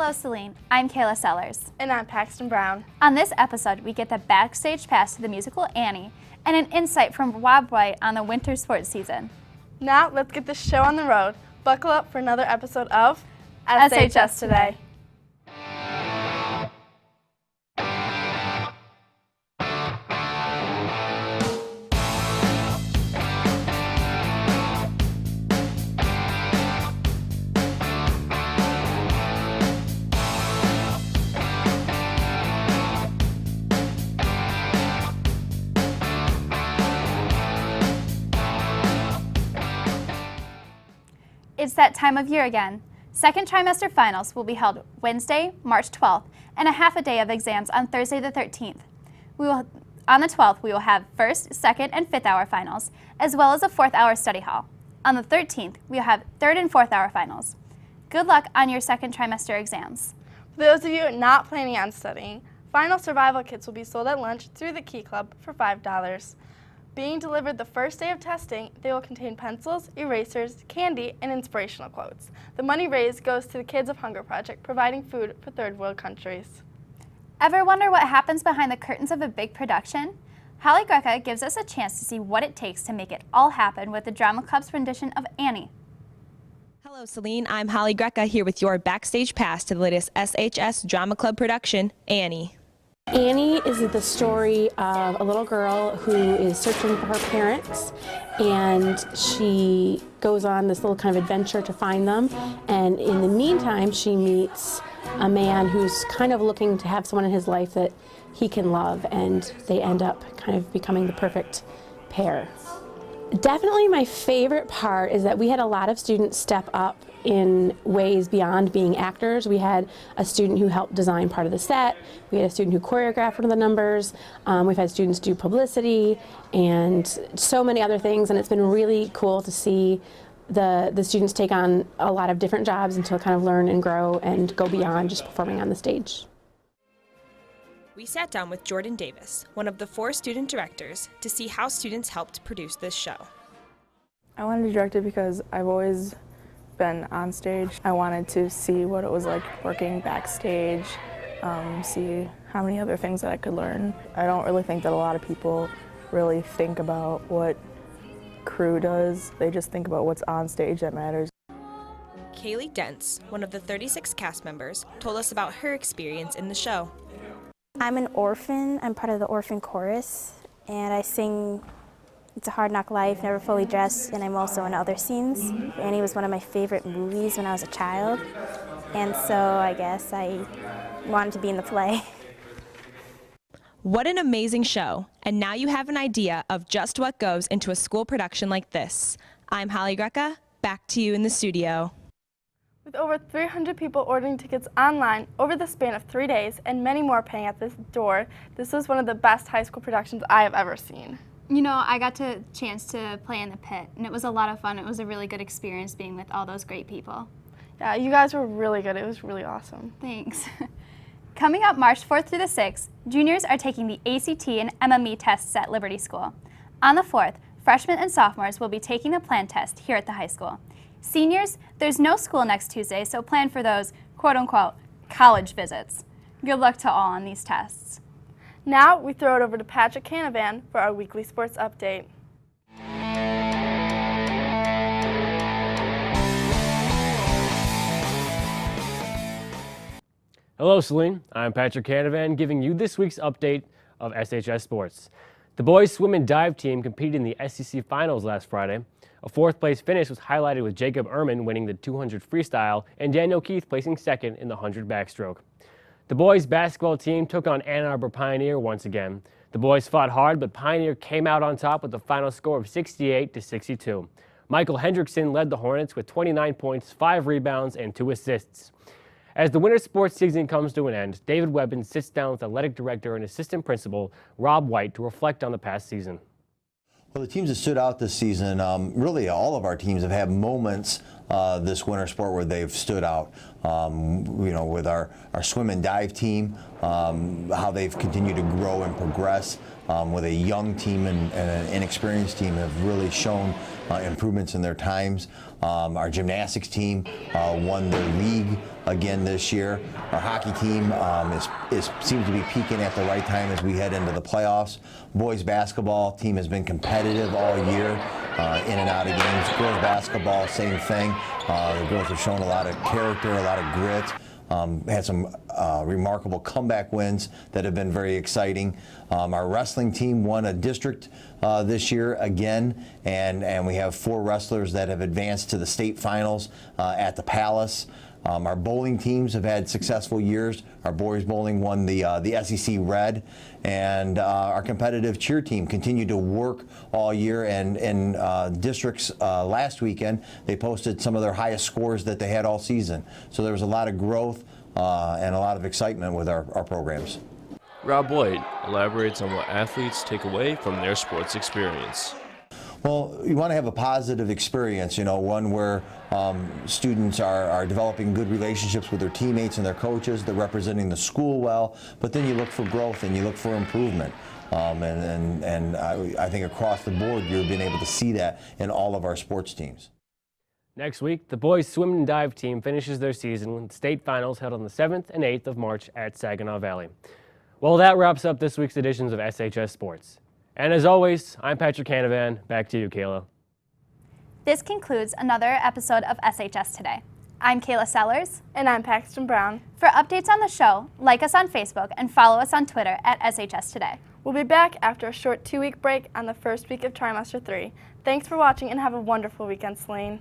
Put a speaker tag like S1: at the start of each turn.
S1: Hello, Celine. I'm Kayla Sellers.
S2: And I'm Paxton Brown.
S1: On this episode, we get the backstage pass to the musical Annie and an insight from Rob White on the winter sports season.
S2: Now, let's get this show on the road. Buckle up for another episode of SHS Today.
S1: It's that time of year again. Second trimester finals will be held Wednesday, March 12th, and a half a day of exams on Thursday the 13th. On the 12th, we will have first, second, and fifth hour finals, as well as a fourth hour study hall. On the 13th, we will have third and fourth hour finals. Good luck on your second trimester exams.
S2: For those of you not planning on studying, final survival kits will be sold at lunch through the Key Club for $5. Being delivered the first day of testing, they will contain pencils, erasers, candy, and inspirational quotes. The money raised goes to the Kids of Hunger Project, providing food for third world countries.
S1: Ever wonder what happens behind the curtains of a big production? Holly Greca gives us a chance to see what it takes to make it all happen with the Drama Club's rendition of Annie.
S3: Hello, Celine. I'm Holly Greca here with your backstage pass to the latest SHS Drama Club production, Annie.
S4: Annie is the story of a little girl who is searching for her parents, and she goes on this little kind of adventure to find them, and in the meantime she meets a man who's kind of looking to have someone in his life that he can love, and they end up kind of becoming the perfect pair. Definitely my favorite part is that we had a lot of students step up in ways beyond being actors. We had a student who helped design part of the set. We had a student who choreographed one of the numbers. We've had students do publicity and so many other things, and it's been really cool to see the students take on a lot of different jobs and to kind of learn and grow and go beyond just performing on the stage.
S3: We sat down with Jordan Davis, one of the 4 student directors, to see how students helped produce this show.
S5: I wanted to direct it because I've always been on stage. I wanted to see what it was like working backstage, see how many other things that I could learn. I don't really think that a lot of people really think about what crew does. They just think about what's on stage that matters.
S3: Kaylee Dents, one of the 36 cast members, told us about her experience in the show.
S6: I'm an orphan. I'm part of the orphan chorus, and I sing It's a Hard Knock Life, Never Fully Dressed, and I'm also in other scenes. Annie was one of my favorite movies when I was a child, and so I guess I wanted to be in the play.
S3: What an amazing show, and now you have an idea of just what goes into a school production like this. I'm Holly Greca, back to you in the studio.
S2: With over 300 people ordering tickets online over the span of 3 days and many more paying at the door, this was one of the best high school productions I have ever seen.
S1: You know, I got a chance to play in the pit, and it was a lot of fun. It was a really good experience being with all those great people.
S2: Yeah, you guys were really good. It was really awesome.
S1: Thanks. Coming up March 4th through the 6th, juniors are taking the ACT and MME tests at Liberty School. On the 4th, freshmen and sophomores will be taking the plan test here at the high school. Seniors, there's no school next Tuesday, so plan for those quote-unquote college visits. Good luck to all on these tests.
S2: Now we throw it over to Patrick Canavan for our weekly sports update.
S7: Hello, Celine. I'm Patrick Canavan giving you this week's update of SHS Sports. The boys swim and dive team competed in the SEC Finals last Friday. A 4th place finish was highlighted with Jacob Ehrman winning the 200 freestyle and Daniel Keith placing 2nd in the 100 backstroke. The boys basketball team took on Ann Arbor Pioneer once again. The boys fought hard, but Pioneer came out on top with a final score of 68-62. Michael Hendrickson led the Hornets with 29 points, 5 rebounds, and 2 assists. As the winter sports season comes to an end, David Webbin sits down with athletic director and assistant principal Rob White to reflect on the past season.
S8: Well, the teams that stood out this season, really all of our teams have had moments this winter sport where they've stood out. With our swim and dive team, how they've continued to grow and progress. With a young team and an inexperienced team have really shown improvements in their times. Our gymnastics team won their league again this year. Our hockey team seems to be peaking at the right time as we head into the playoffs. Boys basketball team has been competitive all year, in and out of games. Girls basketball, same thing. The girls have shown a lot of character, a lot of grit. Had some remarkable comeback wins that have been very exciting. Our wrestling team won a district this year again, and we have 4 wrestlers that have advanced to the state finals at the Palace. Our bowling teams have had successful years. Our boys bowling won the SEC Red, and our competitive cheer team continued to work all year. And in districts last weekend, they posted some of their highest scores that they had all season. So there was a lot of growth and a lot of excitement with our programs.
S9: Rob White elaborates on what athletes take away from their sports experience.
S8: Well, you want to have a positive experience, one where students are developing good relationships with their teammates and their coaches. They're representing the school well, but then you look for growth and you look for improvement. And I think across the board, you've been able to see that in all of our sports teams.
S7: Next week, the boys swim and dive team finishes their season with state finals held on the 7th and 8th of March at Saginaw Valley. Well, that wraps up this week's editions of SHS Sports. And as always, I'm Patrick Canavan. Back to you, Kayla.
S1: This concludes another episode of SHS Today. I'm Kayla Sellers.
S2: And I'm Paxton Brown.
S1: For updates on the show, like us on Facebook and follow us on Twitter at SHS Today.
S2: We'll be back after a short 2-week break on the first week of trimester 3. Thanks for watching and have a wonderful weekend, Slane.